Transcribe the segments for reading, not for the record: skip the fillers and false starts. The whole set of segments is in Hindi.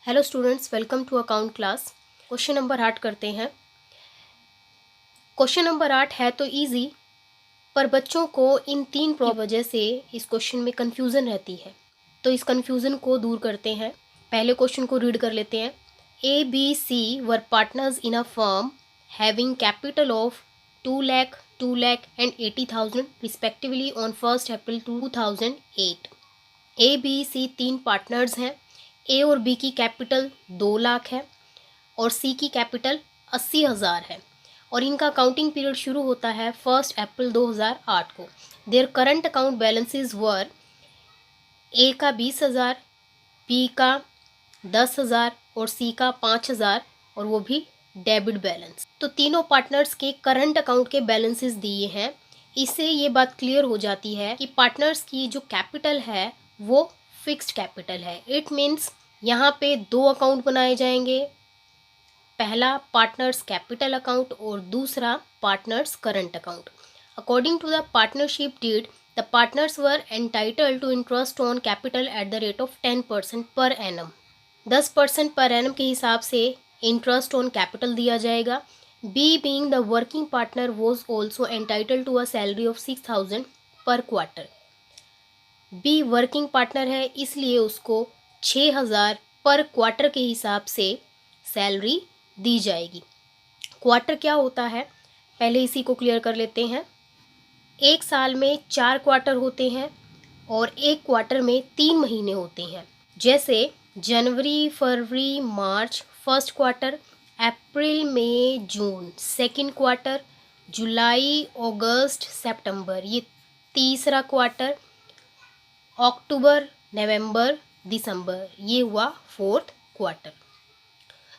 Hello students, welcome to account class. Question number 8 करते हैं। क्वेश्चन नंबर 8 है तो इजी, पर बच्चों को इन तीन की वजह से इस क्वेश्चन में कंफ्यूजन रहती है। तो इस कंफ्यूजन को दूर करते हैं। पहले क्वेश्चन को रीड कर लेते हैं। A B C were partners in a firm having capital of 2 lakh 2 lakh and 80,000 respectively on 1 April 2008। A B C तीन पार्टनर्स हैं। ए और बी की कैपिटल 2 लाख है और सी की कैपिटल 80,000 है और इनका अकाउंटिंग पीरियड शुरू होता है 1 अप्रैल 2008 को। देयर करंट अकाउंट बैलेंसेस वर ए का 20,000, बी का 10,000 और सी का 5,000 और वो भी डेबिट बैलेंस। तो तीनों पार्टनर्स के करंट अकाउंट के बैलेंसेस दिए हैं। इससे ये बात क्लियर हो जाती है कि पार्टनर्स की जो कैपिटल है वो फिक्स्ड कैपिटल है। इट मीन्स यहाँ पे दो अकाउंट बनाए जाएंगे, पहला पार्टनर्स कैपिटल अकाउंट और दूसरा partners current account. According to the partnership deed, the partners were entitled to interest on capital at the rate of 10% per annum. 10% per annum के हिसाब से इंटरेस्ट ऑन कैपिटल दिया जाएगा। B being the working partner was also entitled to a salary of 6,000 per quarter. Be working partner है, इसलिए उसको 6,000 पर क्वार्टर के हिसाब से सैलरी दी जाएगी। क्वार्टर क्या होता है, पहले इसी को क्लियर कर लेते हैं। एक साल में 4 क्वार्टर होते हैं और एक क्वार्टर में 3 महीने होते हैं। जैसे जनवरी, फरवरी, मार्च फर्स्ट क्वार्टर, अप्रैल, मई, जून सेकंड क्वार्टर, जुलाई, अगस्त, सितंबर ये तीसरा क्वार्टर, अक्टूबर, नवंबर, दिसंबर ये हुआ फोर्थ क्वार्टर।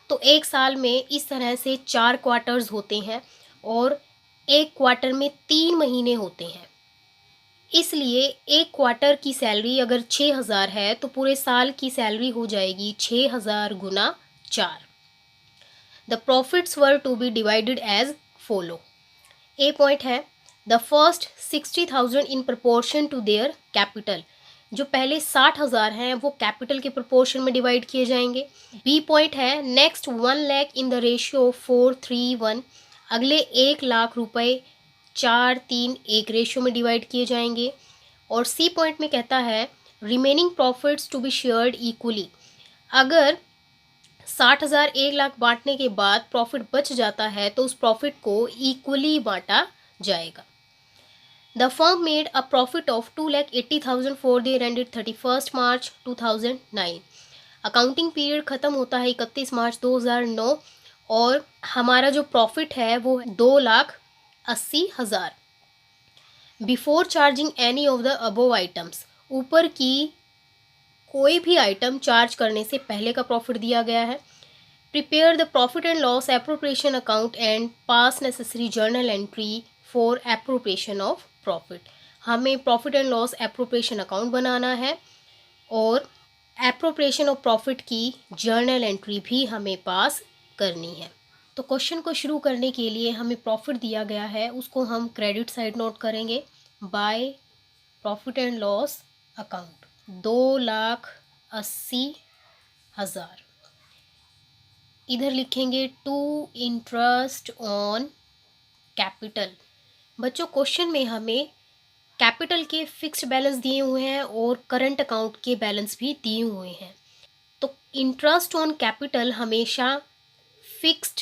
तो एक साल में इस तरह से 4 क्वार्टर्स होते हैं और एक क्वार्टर में 3 महीने होते हैं। इसलिए एक क्वार्टर की सैलरी अगर 6,000 है तो पूरे साल की सैलरी हो जाएगी 6,000 गुना 4। The profits were to be divided as follow. A point है, the first 60,000 in proportion to their capital. जो पहले 60,000 हैं वो कैपिटल के प्रोपोर्शन में डिवाइड किए जाएंगे। बी पॉइंट है, next 1 lakh in the ratio 4:3:1। अगले 1 लाख रुपए 4:3:1 रेशियो में डिवाइड किए जाएंगे। और सी पॉइंट में कहता है, remaining profits to be shared equally. अगर 60,000 1 लाख बांटने के बाद प्रॉफिट बच जाता है तो उस प्रॉफिट को इक्वली बांटा जाएगा। The firm made a profit of 2,80,000 for the year ended 31st March 2009। Accounting period ख़त्म होता है 31 मार्च 2009 और हमारा जो प्रॉफिट है वो 2,80,000। Before charging any of the above items, ऊपर की कोई भी आइटम चार्ज करने से पहले का प्रॉफिट दिया गया है। Prepare the profit and loss appropriation account and pass necessary journal entry for appropriation of profit. हमें profit and loss appropriation account बनाना है और एप्रोप्रिएशन ऑफ प्रॉफिट की जर्नल एंट्री भी हमें पास करनी है। तो क्वेश्चन को शुरू करने के लिए हमें प्रॉफिट दिया गया है, उसको हम क्रेडिट साइड नोट करेंगे। By profit and loss account 2,80,000। इधर लिखेंगे टू इंटरेस्ट ऑन कैपिटल। बच्चों क्वेश्चन में हमें कैपिटल के फिक्स्ड बैलेंस दिए हुए हैं और करंट अकाउंट के बैलेंस भी दिए हुए हैं। तो इंटरेस्ट ऑन कैपिटल हमेशा फिक्स्ड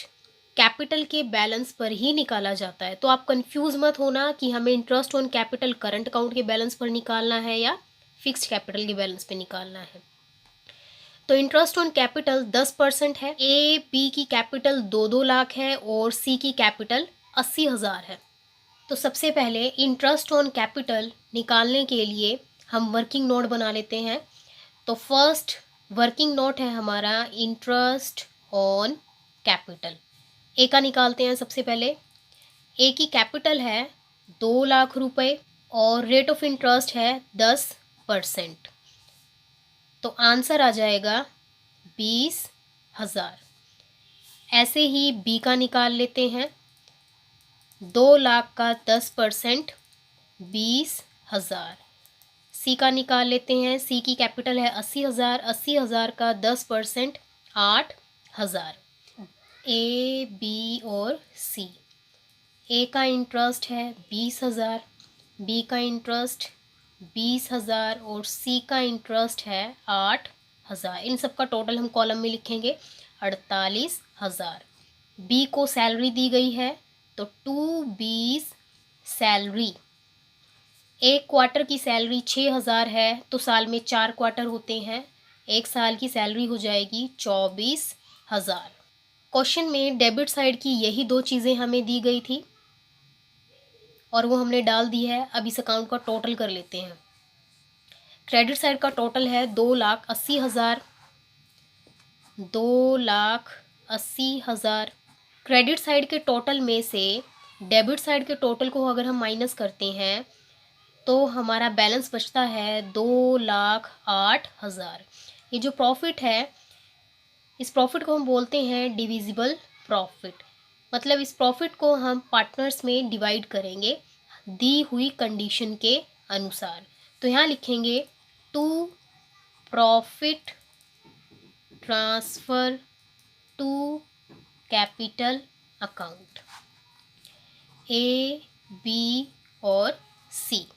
कैपिटल के बैलेंस पर ही निकाला जाता है। तो आप कंफ्यूज मत होना कि हमें interest on capital current account के बैलेंस पर निकालना है या फिक्स्ड कैपिटल के बैलेंस पर निकालना है। तो इंटरेस्ट ऑन कैपिटल 10% है। ए बी की कैपिटल 2-2 लाख है और सी की कैपिटल 80,000 है। तो सबसे पहले इंटरेस्ट ऑन कैपिटल निकालने के लिए हम वर्किंग नोट बना लेते हैं। तो फर्स्ट वर्किंग नोट है हमारा इंटरेस्ट ऑन कैपिटल। ए का निकालते हैं सबसे पहले। ए की कैपिटल है 2 लाख रुपए और रेट ऑफ इंटरेस्ट है 10%। तो आंसर आ जाएगा 20,000। ऐसे ही बी का निकाल लेते हैं। 2 लाख का 10% 20,000। सी का निकाल लेते हैं। सी की कैपिटल है 80,000, 80,000 का 10% 8,000। ए, बी और सी। ए का इंटरेस्ट है 20,000, बी का इंटरेस्ट 20,000 और सी का इंटरेस्ट है 8,000। इन सब का टोटल हम कॉलम में लिखेंगे 48,000। बी को सैलरी दी गई है तो 2 सैलरी। एक क्वार्टर की सैलरी 6,000 है तो साल में 4 क्वार्टर होते हैं, एक साल की सैलरी हो जाएगी 24,000। क्वेश्चन में डेबिट साइड की यही दो चीज़ें हमें दी गई थी और वो हमने डाल दी है। अब इस अकाउंट का टोटल कर लेते हैं। क्रेडिट साइड का टोटल है 2,80,000, 2,80,000। क्रेडिट साइड के टोटल में से डेबिट साइड के टोटल को अगर हम माइनस करते हैं तो हमारा बैलेंस बचता है 2,08,000। ये जो प्रॉफिट है, इस प्रॉफिट को हम बोलते हैं डिविजिबल प्रॉफिट। मतलब इस प्रॉफिट को हम पार्टनर्स में डिवाइड करेंगे दी हुई कंडीशन के अनुसार। तो यहाँ लिखेंगे to profit transfer to capital account, A, B और सी।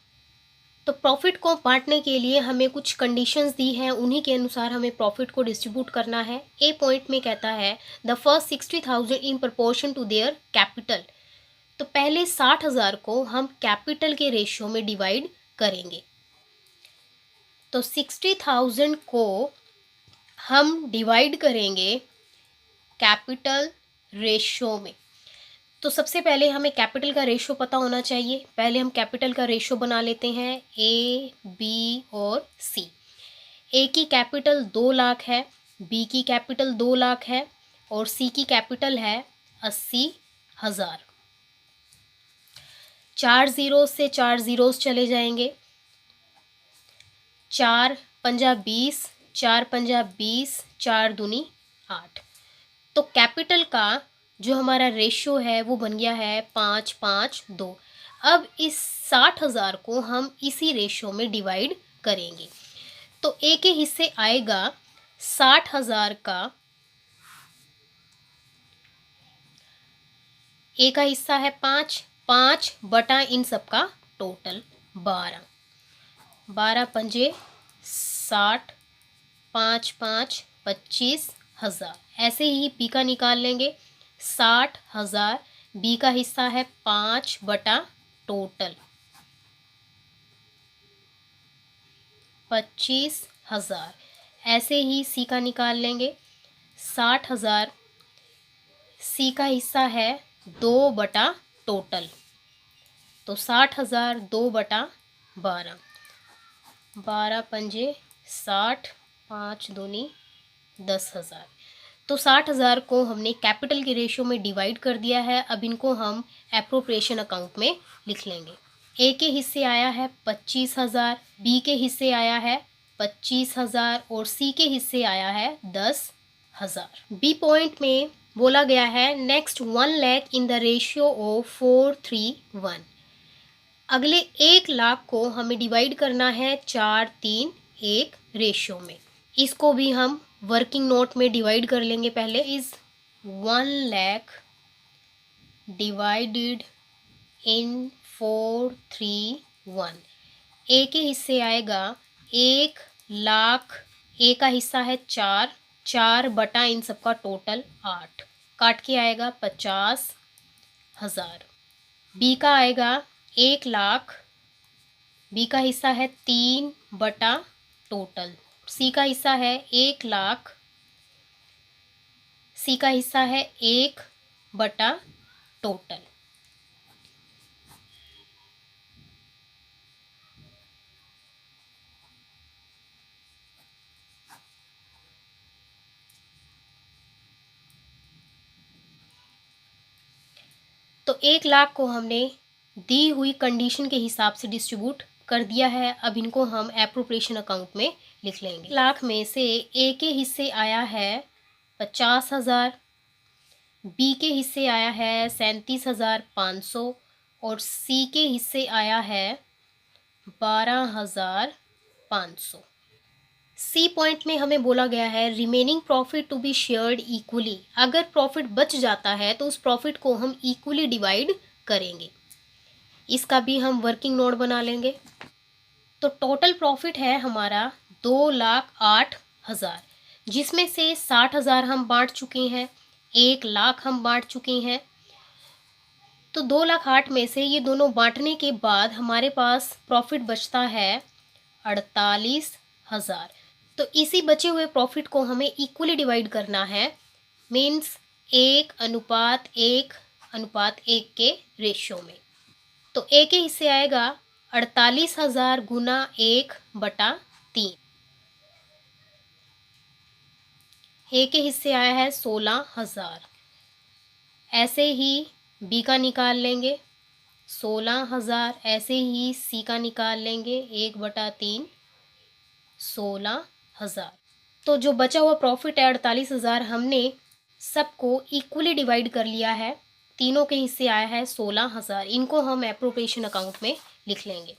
तो प्रॉफिट को बांटने के लिए हमें कुछ कंडीशंस दी हैं, उन्हीं के अनुसार हमें प्रॉफिट को डिस्ट्रीब्यूट करना है। ए पॉइंट में कहता है the first 60,000 in proportion to their capital. तो पहले 60,000 को हम कैपिटल के रेशियो में डिवाइड करेंगे। तो 60,000 को हम डिवाइड करेंगे कैपिटल रेशियो में। तो सबसे पहले हमें कैपिटल का रेशो पता होना चाहिए। पहले हम कैपिटल का रेशो बना लेते हैं, ए, बी और सी। ए की कैपिटल 2 लाख है, बी की कैपिटल 2 लाख है और सी की कैपिटल है 80,000। 4 ज़ीरोज़ से 4 ज़ीरोज़ चले जाएंगे। 4 पंजा 20, 4 पंजा 20, 4 दूनी 8। तो कैपिटल का जो हमारा रेशियो है वो बन गया है 5-5-2। अब इस 60,000 को हम इसी रेशियो में डिवाइड करेंगे। तो ए के हिस्से आएगा 60,000 का, ए का हिस्सा है 5 बटा इन सब का टोटल 12। 12 पंजे 60, 5-5 25,000। ऐसे ही बी का निकाल लेंगे 60,000। बी का हिस्सा है 5 बटा टोटल 25,000। ऐसे ही सी का निकाल लेंगे 60,000। सी का हिस्सा है 2 बटा टोटल, तो 60,000 2 बटा 12। 12 पंजे 60, 5 दूनी 10,000। तो 60,000 को हमने कैपिटल के रेशियो में डिवाइड कर दिया है। अब इनको हम एप्रोप्रिएशन अकाउंट में लिख लेंगे। ए के हिस्से आया है 25,000, बी के हिस्से आया है 25,000 और सी के हिस्से आया है 10,000। बी पॉइंट में बोला गया है next 1 lakh in the ratio of 4-3-1। अगले 1 लाख को हमें डिवाइड करना है 4-3-1 रेशियो में। इसको भी हम वर्किंग नोट में डिवाइड कर लेंगे। पहले इज 1 लाख डिवाइडेड इन 4-3-1। ए के हिस्से आएगा 1 लाख, ए का हिस्सा है 4 बटा इन सबका टोटल 8, काट के आएगा 50,000। बी का आएगा 1 लाख, बी का हिस्सा है 3 बटा टोटल। सी का हिस्सा है 1 लाख, सी का हिस्सा है 1 बटा टोटल। तो 1 लाख को हमने दी हुई कंडीशन के हिसाब से डिस्ट्रीब्यूट कर दिया है। अब इनको हम एप्रोप्रिएशन अकाउंट में लिख लेंगे। लाख में से ए के हिस्से आया है 50,000, बी के हिस्से आया है 37,500 और सी के हिस्से आया है 12,500। सी पॉइंट में हमें बोला गया है remaining profit to be shared equally. अगर प्रॉफिट बच जाता है तो उस प्रॉफिट को हम इक्वली डिवाइड करेंगे। इसका भी हम वर्किंग नोट बना लेंगे। तो टोटल प्रॉफिट है हमारा 2,08,000, जिसमें से 60,000 हम बांट चुके हैं, 1,00,000 हम बांट चुके हैं। तो 2,08,000 में से ये दोनों बांटने के बाद हमारे पास प्रॉफिट बचता है 48,000। तो इसी बचे हुए प्रॉफिट को हमें इक्वली डिवाइड करना है, मीन्स 1:1:1 के रेशियो में। तो ए के हिस्से आएगा 48,000 गुना 1/3। ए के हिस्से आया है 16,000। ऐसे ही बी का निकाल लेंगे 16,000, ऐसे ही सी का निकाल लेंगे 1/3 16,000। तो जो बचा हुआ प्रॉफिट है 48,000, हमने सबको इक्वली डिवाइड कर लिया है। तीनों के हिस्से आया है 16,000। इनको हम एप्रोप्रिएशन अकाउंट में लिख लेंगे।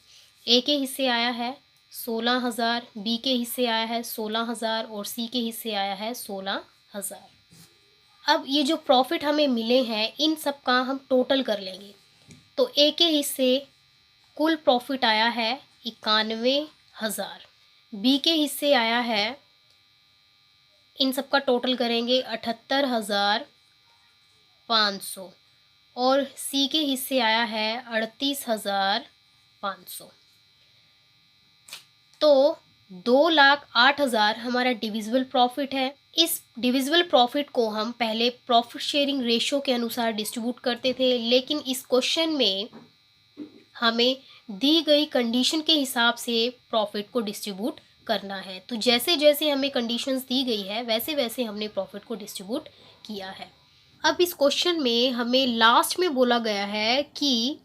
ए के हिस्से आया है 16,000, बी के हिस्से आया है 16,000 और सी के हिस्से आया है 16,000। अब ये जो प्रॉफिट हमें मिले हैं इन सब का हम टोटल कर लेंगे। तो ए के हिस्से कुल प्रॉफिट आया है 91,000, बी के हिस्से आया है, इन सब का टोटल करेंगे 78,500 और सी के हिस्से आया है 38,500। तो 2,08,000 हमारा डिविजिबल प्रॉफिट है। इस डिविजिबल प्रॉफिट को हम पहले प्रॉफिट शेयरिंग रेशो के अनुसार डिस्ट्रीब्यूट करते थे, लेकिन इस क्वेश्चन में हमें दी गई कंडीशन के हिसाब से प्रॉफिट को डिस्ट्रीब्यूट करना है। तो जैसे जैसे हमें कंडीशंस दी गई है वैसे वैसे हमने प्रॉफिट को डिस्ट्रीब्यूट किया है। अब इस क्वेश्चन में हमें लास्ट में बोला गया है कि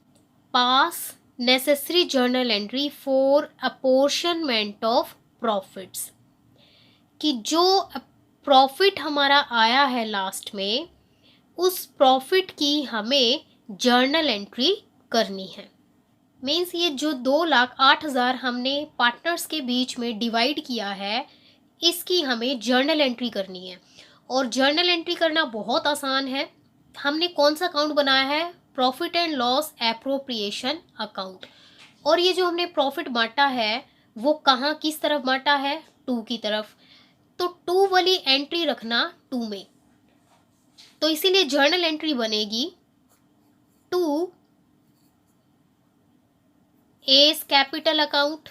पास necessary journal entry for apportionment of profits, कि जो प्रॉफिट हमारा आया है लास्ट में उस प्रॉफिट की हमें जर्नल एंट्री करनी है। मीन्स ये जो 2,08,000 हमने पार्टनर्स के बीच में डिवाइड किया है इसकी हमें जर्नल एंट्री करनी है। और जर्नल एंट्री करना बहुत आसान है। हमने कौन सा अकाउंट बनाया है? Profit and loss appropriation account. और ये जो हमने प्रॉफिट बांटा है वो कहाँ किस तरफ बांटा है? 2 की तरफ। तो 2 वाली एंट्री रखना 2 में। तो इसीलिए जर्नल एंट्री बनेगी 2 A's capital account,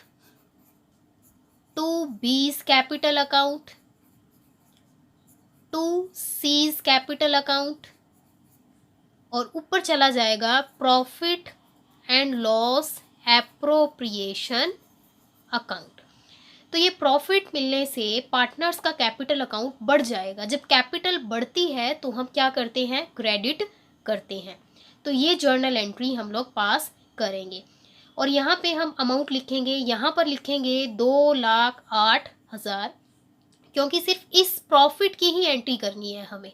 2 B's capital account, 2 C's capital account और ऊपर चला जाएगा profit and loss appropriation account. तो ये प्रॉफिट मिलने से पार्टनर्स का कैपिटल अकाउंट बढ़ जाएगा। जब कैपिटल बढ़ती है तो हम क्या करते हैं? क्रेडिट करते हैं। तो ये जर्नल एंट्री हम लोग पास करेंगे और यहाँ पे हम अमाउंट लिखेंगे, यहाँ पर लिखेंगे 2,08,000, क्योंकि सिर्फ इस प्रॉफिट की ही एंट्री करनी है हमें।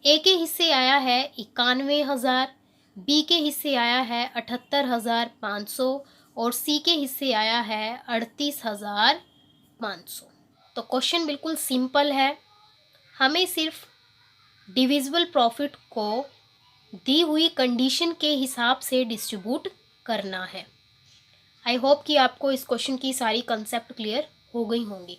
ए के हिस्से आया है 91,000, बी के हिस्से आया है 78,500 और सी के हिस्से आया है 38,500। तो क्वेश्चन बिल्कुल सिंपल है। हमें सिर्फ डिविजिबल प्रॉफिट को दी हुई कंडीशन के हिसाब से डिस्ट्रीब्यूट करना है। आई होप कि आपको इस क्वेश्चन की सारी कंसेप्ट क्लियर हो गई होंगी।